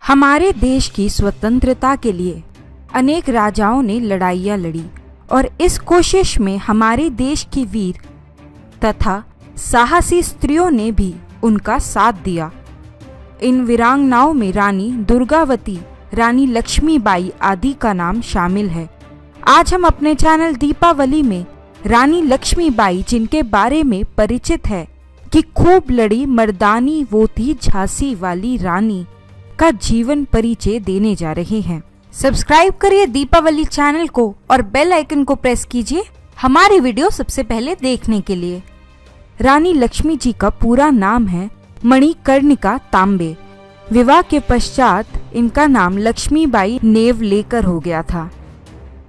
हमारे देश की स्वतंत्रता के लिए अनेक राजाओं ने लड़ाइयाँ लड़ी और इस कोशिश में हमारे देश की वीर तथा साहसी स्त्रियों ने भी उनका साथ दिया। इन वीरांगनाओं में रानी दुर्गावती, रानी लक्ष्मीबाई आदि का नाम शामिल है। आज हम अपने चैनल दीपावली में रानी लक्ष्मीबाई, जिनके बारे में परिचित है कि खूब लड़ी मर्दानी वो थी झांसी वाली रानी, का जीवन परिचय देने जा रहे हैं। सब्सक्राइब करिए दीपावली चैनल को और बेल आइकन को प्रेस कीजिए हमारी वीडियो सबसे पहले देखने के लिए। रानी लक्ष्मी जी का पूरा नाम है मणिकर्णिका तांबे। विवाह के पश्चात इनका नाम लक्ष्मीबाई नेवलेकर हो गया था।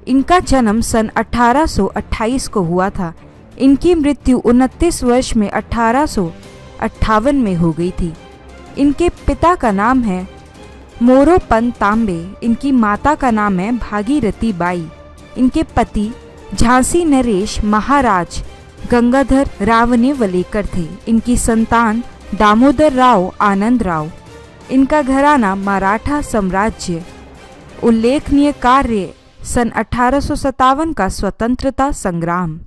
इनका जन्म सन 1828 को हुआ था। इनकी मृत्यु 29 वर्ष में 1858 में हो गई थी। इनके पिता का नाम है मोरोपंत तांबे। इनकी माता का नाम है भागीरथी बाई। इनके पति झांसी नरेश महाराज गंगाधर रावने वलेकर थे। इनकी संतान दामोदर राव आनंद राव। इनका घराना मराठा साम्राज्य। उल्लेखनीय कार्य सन 1857 का स्वतंत्रता संग्राम।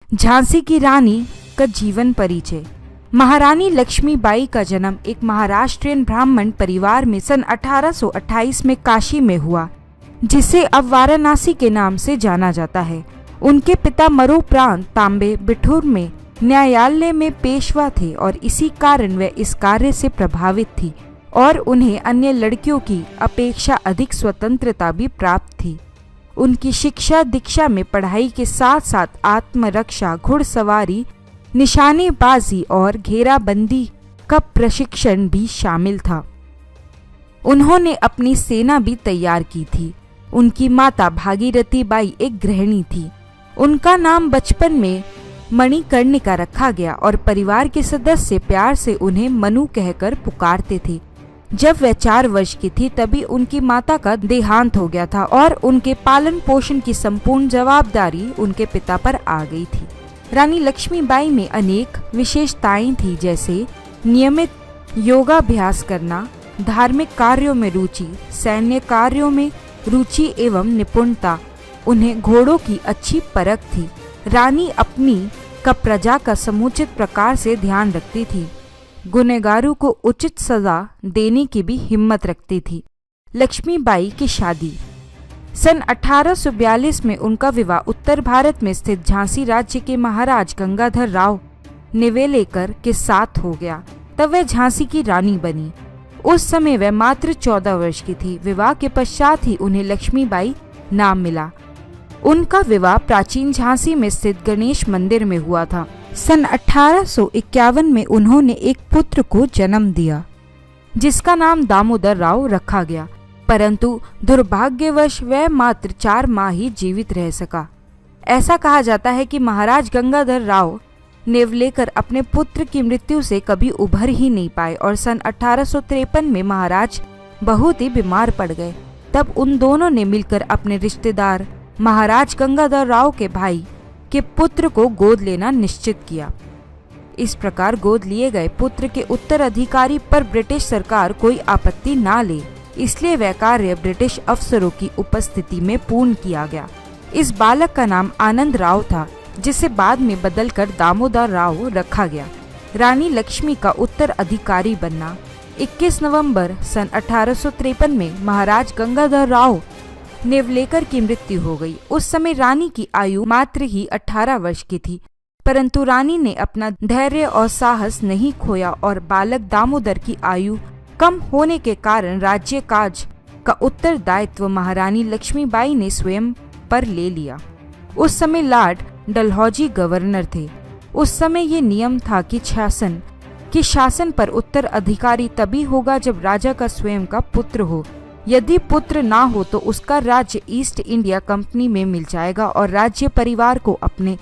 झांसी की रानी का जीवन परिचय। महारानी लक्ष्मीबाई का जन्म एक महाराष्ट्रियन ब्राह्मण परिवार में सन 1828 में काशी में हुआ, जिसे अब वाराणसी के नाम से जाना जाता है। उनके पिता मरोपंत तांबे बिठूर में न्यायालय में पेशवा थे और इसी कारण वे इस कार्य से प्रभावित थी और उन्हें अन्य लड़कियों की अपेक्षा अधिक स्वतंत्रता भी प्राप्त थी। उनकी शिक्षा दीक्षा में पढ़ाई के साथ साथ आत्मरक्षा, घुड़सवारी, निशानेबाजी और घेराबंदी का प्रशिक्षण भी शामिल था। उन्होंने अपनी सेना भी तैयार की थी। उनकी माता भागीरथी बाई एक गृहिणी थी। उनका नाम बचपन में मणिकर्णिका रखा गया और परिवार के सदस्य प्यार से उन्हें मनु कहकर पुकारते थे। जब वह 4 वर्ष की थी तभी उनकी माता का देहांत हो गया था और उनके पालन पोषण की संपूर्ण जवाबदारी उनके पिता पर आ गई थी। रानी लक्ष्मीबाई में अनेक विशेषताएं थी, जैसे नियमित योगाभ्यास करना, धार्मिक कार्यों में रुचि, सैन्य कार्यों में रुचि एवं निपुणता। उन्हें घोड़ों की अच्छी परख थी। रानी अपनी का प्रजा का समुचित प्रकार से ध्यान रखती थी। गुनहगारों को उचित सजा देने की भी हिम्मत रखती थी। लक्ष्मीबाई की शादी। सन 1842 में उनका विवाह उत्तर भारत में स्थित झांसी राज्य के महाराज गंगाधर राव नेवलेकर के साथ हो गया। तब वह झांसी की रानी बनी। उस समय वह मात्र 14 वर्ष की थी। विवाह के पश्चात ही उन्हें लक्ष्मीबाई नाम मिला। उनका विवाह प्राचीन झांसी में स्थित गणेश मंदिर में हुआ था। सन 1851 में उन्होंने एक पुत्र को जन्म दिया, जिसका नाम दामोदर राव रखा गया, परंतु दुर्भाग्यवश वह मात्र 4 माह ही जीवित रह सका। ऐसा कहा जाता है कि महाराज गंगाधर राव नेवलेकर अपने पुत्र की मृत्यु से कभी उभर ही नहीं पाए और सन 1853 में महाराज बहुत ही बीमार पड़ गए। तब उन दोनों ने मिलकर अपने रिश्तेदार महाराज गंगाधर राव के भाई के पुत्र को गोद लेना निश्चित किया। इस प्रकार गोद लिए गए पुत्र के उत्तराधिकारी पर ब्रिटिश सरकार कोई आपत्ति ना ले, इसलिए वह कार्य ब्रिटिश अफसरों की उपस्थिति में पूर्ण किया गया। इस बालक का नाम आनंद राव था, जिसे बाद में बदलकर दामोदर राव रखा गया। रानी लक्ष्मी का उत्तराधिकारी बनना। 21 नवंबर सन 1853 में महाराज गंगाधर राव नेवलेकर की मृत्यु हो गई। उस समय रानी की आयु मात्र ही 18 वर्ष की थी, परंतु रानी ने अपना धैर्य और साहस नहीं खोया और बालक दामोदर की आयु कम होने के कारण राज्य काज का उत्तरदायित्व महारानी लक्ष्मीबाई ने स्वयं पर ले लिया। उस समय लॉर्ड डलहौजी गवर्नर थे। उस समय ये नियम था कि शासन पर उत्तराधिकारी तभी होगा जब राजा का स्वयं का पुत्र हो। यदि पुत्र ना हो तो उसका राज्य ईस्ट इंडिया कंपनी में मिल जाएगा और राज्य परिवार को अपने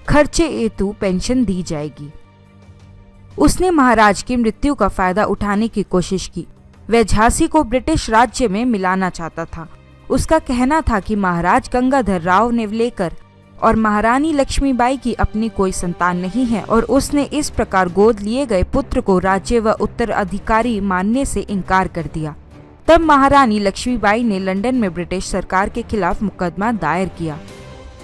खर्चे हेतु पेंशन दी जाएगी। उसने महाराज की मृत्यु का फायदा उठाने की कोशिश की। वह झांसी को ब्रिटिश राज्य में मिलाना चाहता था। उसका कहना था कि महाराज गंगाधर राव नेवलेकर और महारानी लक्ष्मीबाई की अपनी कोई संतान नहीं है और उसने इस प्रकार गोद लिए गए पुत्र को राज्य व उत्तराधिकारी मानने से इनकार कर दिया। तब महारानी लक्ष्मीबाई ने लंदन में ब्रिटिश सरकार के खिलाफ मुकदमा दायर किया,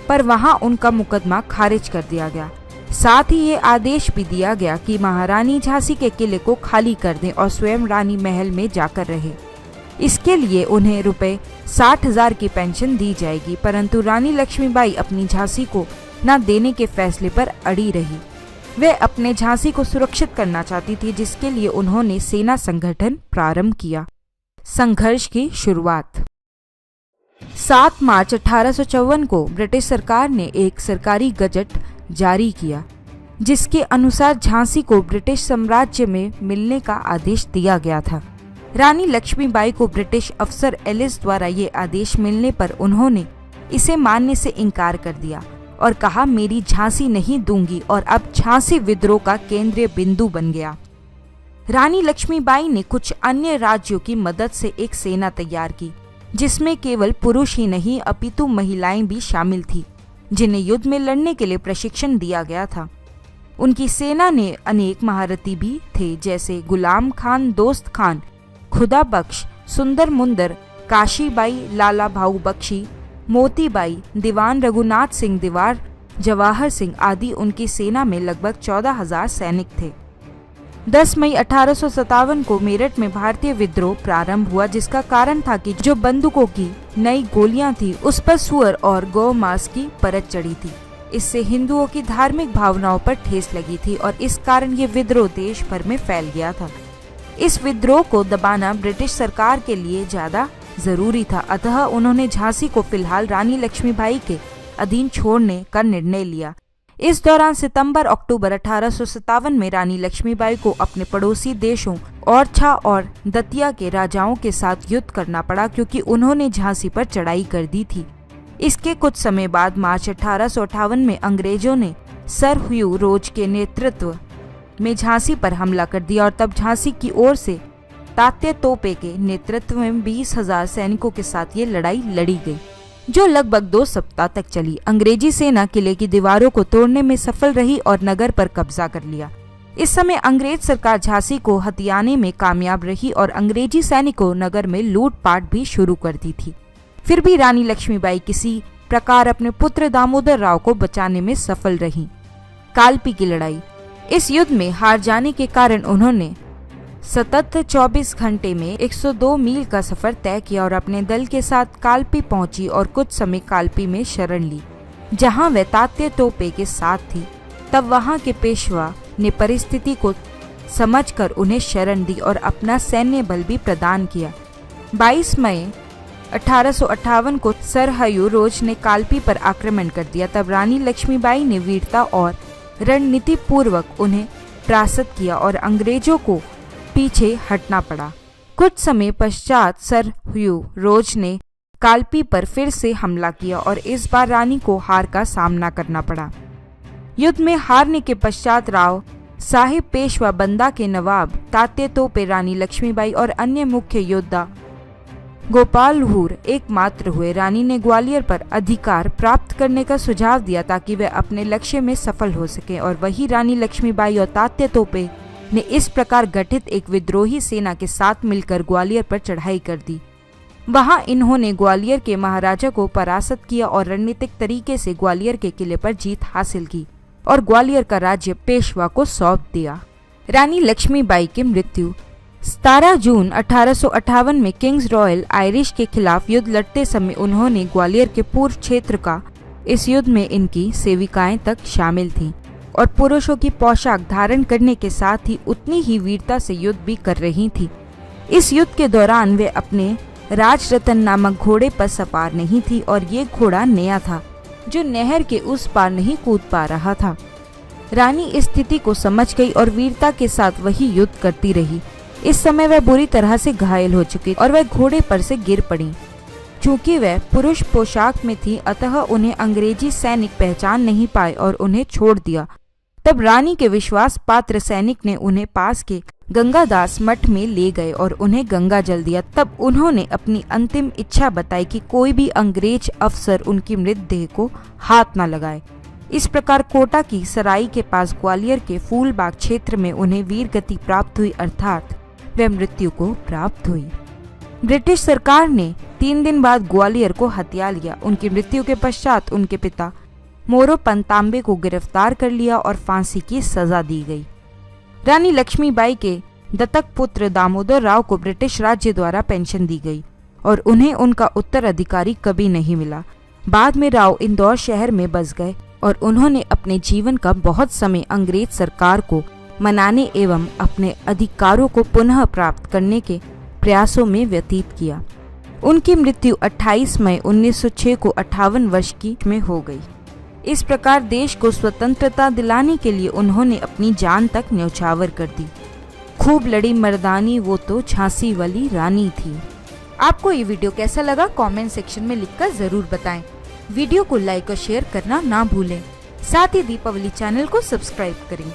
पर वहां उनका मुकदमा खारिज कर दिया गया। साथ ही ये आदेश भी दिया गया कि महारानी झांसी के किले को खाली कर दें और स्वयं रानी महल में जाकर रहे। इसके लिए उन्हें रुपए 60,000 की पेंशन दी जाएगी, परंतु रानी लक्ष्मीबाई अपनी झांसी को न देने के फैसले पर अड़ी रही। वे अपने झांसी को सुरक्षित करना चाहती थी, जिसके लिए उन्होंने सेना संगठन प्रारंभ किया। संघर्ष की शुरुआत 7 मार्च 1854 को ब्रिटिश सरकार ने एक सरकारी गजट जारी किया, जिसके अनुसार झांसी को ब्रिटिश साम्राज्य में मिलने का आदेश दिया गया था। रानी लक्ष्मीबाई को ब्रिटिश अफसर एलिस द्वारा ये आदेश मिलने पर उन्होंने इसे मानने से इनकार कर दिया और कहा, मेरी झांसी नहीं दूंगी, और अब झांसी विद्रोह का केंद्रीय बिंदु बन गया। रानी लक्ष्मीबाई ने कुछ अन्य राज्यों की मदद से एक सेना तैयार की, जिसमें केवल पुरुष ही नहीं अपितु महिलाएं भी शामिल थी, जिन्हें युद्ध में लड़ने के लिए प्रशिक्षण दिया गया था। उनकी सेना ने अनेक महारथी भी थे, जैसे गुलाम खान, दोस्त खान, खुदा बख्श, सुंदर मुंदर, काशीबाई, लाला भाऊ बख्शी, मोतीबाई, दीवान रघुनाथ सिंह दीवार, जवाहर सिंह आदि। उनकी सेना में लगभग 14,000 सैनिक थे। 10 मई 1857 को मेरठ में भारतीय विद्रोह प्रारंभ हुआ, जिसका कारण था कि जो बंदूकों की नई गोलियां थी उस पर सुअर और गौ मांस की परत चढ़ी थी। इससे हिंदुओं की धार्मिक भावनाओं पर ठेस लगी थी और इस कारण ये विद्रोह देश भर में फैल गया था। इस विद्रोह को दबाना ब्रिटिश सरकार के लिए ज्यादा जरूरी था, अतः उन्होंने झांसी को फिलहाल रानी लक्ष्मीबाई के अधीन छोड़ने का निर्णय लिया। इस दौरान सितंबर अक्टूबर 1857 में रानी लक्ष्मीबाई को अपने पड़ोसी देशों ओरछा और दतिया के राजाओं के साथ युद्ध करना पड़ा, क्योंकि उन्होंने झांसी पर चढ़ाई कर दी थी। इसके कुछ समय बाद मार्च 1858 में अंग्रेजों ने सर ह्यू रोज के नेतृत्व में झांसी पर हमला कर दिया और तब झांसी की ओर से तात्या तोपे के नेतृत्व में 20,000 सैनिकों के साथ ये लड़ाई लड़ी गई, जो लगभग 2 सप्ताह तक चली। अंग्रेजी सेना किले की दीवारों को तोड़ने में सफल रही और नगर पर कब्जा कर लिया। इस समय अंग्रेज सरकार झांसी को हथियाने में कामयाब रही और अंग्रेजी सैनिकों नगर में लूटपाट भी शुरू कर दी थी। फिर भी रानी लक्ष्मीबाई किसी प्रकार अपने पुत्र दामोदर राव को बचाने में सफल रही। कालपी की लड़ाई। इस युद्ध में हार जाने के कारण उन्होंने सतत 24 घंटे में 102 मील का सफर तय किया और अपने दल के साथ कालपी पहुंची और कुछ समय कालपी में शरण ली, जहां वे तात्या तोपे के साथ थी। तब वहां के पेशवा ने परिस्थिति को समझकर उन्हें शरण दी और अपना सैन्य बल भी प्रदान किया। 22 मई 1858 को सर ह्यू रोज ने कालपी पर आक्रमण कर दिया। तब रानी लक्ष्मीबाई ने वीरता और रणनीति पूर्वक उन्हें परास्त किया और अंग्रेजों को पीछे हटना पड़ा। कुछ समय पश्चात सर ह्यू रोज ने कालपी पर फिर से हमला किया और इस बार रानी को हार का सामना करना पड़ा। युद्ध में हारने के पश्चात राव साहिब पेशवा बंदा के नवाब तात्या तोपे, रानी लक्ष्मीबाई और अन्य मुख्य योद्धा गोपाल हुर एकमात्र हुए। रानी ने ग्वालियर पर अधिकार प्राप्त करने का सुझाव दिया ताकि वे अपने लक्ष्य में सफल हो सके और वही रानी लक्ष्मीबाई और तात्या तोपे ने इस प्रकार गठित एक विद्रोही सेना के साथ मिलकर ग्वालियर पर चढ़ाई कर दी। वहां इन्होंने ग्वालियर के महाराजा को परास्त किया और रणनीतिक तरीके से ग्वालियर के किले पर जीत हासिल की और ग्वालियर का राज्य पेशवा को सौंप दिया। रानी लक्ष्मीबाई की मृत्यु। 17 जून 1858 में किंग्स रॉयल आयरिश के खिलाफ युद्ध लड़ते समय उन्होंने ग्वालियर के पूर्व क्षेत्र का, इस युद्ध में इनकी सेविकाएं तक शामिल थीं और पुरुषों की पोशाक धारण करने के साथ ही उतनी ही वीरता से युद्ध भी कर रही थी। इस युद्ध के दौरान वे अपने राजरतन नामक घोड़े पर सवार नहीं थी और ये घोड़ा नया था जो नहर के उस पार नहीं कूद पा रहा था। रानी इस स्थिति को समझ गई और वीरता के साथ वही युद्ध करती रही। इस समय वह बुरी तरह से घायल हो चुकी और वह घोड़े पर से गिर पड़ी। चूंकि वह पुरुष पोशाक में थी अतः उन्हें अंग्रेजी सैनिक पहचान नहीं पाए और उन्हें छोड़ दिया। तब रानी के विश्वास पात्र सैनिक ने उन्हें पास के गंगादास मठ में ले गए और उन्हें गंगा जल दिया। तब उन्होंने अपनी अंतिम इच्छा बताई कि कोई भी अंग्रेज अफसर उनकी मृतदेह को हाथ न लगाए। इस प्रकार कोटा की सराई के पास ग्वालियर के फूलबाग क्षेत्र में उन्हें वीर गति प्राप्त हुई, अर्थात वह मृत्यु को प्राप्त हुई। ब्रिटिश सरकार ने 3 दिन बाद ग्वालियर को हथिया लिया। उनकी मृत्यु के पश्चात उनके पिता मोरो पंतांबे को गिरफ्तार कर लिया और फांसी की सजा दी गई। रानी लक्ष्मीबाई के दत्तक पुत्र दामोदर राव को ब्रिटिश राज्य द्वारा पेंशन दी गई और उन्हें उनका उत्तराधिकारी कभी नहीं मिला। बाद में राव इंदौर शहर में बस गए और उन्होंने अपने जीवन का बहुत समय अंग्रेज सरकार को मनाने एवं अपने अधिकारों को पुनः प्राप्त करने के प्रयासों में व्यतीत किया। उनकी मृत्यु 28 मई 1906 को 58 वर्ष की में हो गई। इस प्रकार देश को स्वतंत्रता दिलाने के लिए उन्होंने अपनी जान तक न्यौछावर कर दी। खूब लड़ी मर्दानी वो तो झांसी वाली रानी थी। आपको ये वीडियो कैसा लगा कमेंट सेक्शन में लिखकर जरूर बताएं। वीडियो को लाइक और शेयर करना ना भूलें। साथ ही दीपावली चैनल को सब्सक्राइब करें।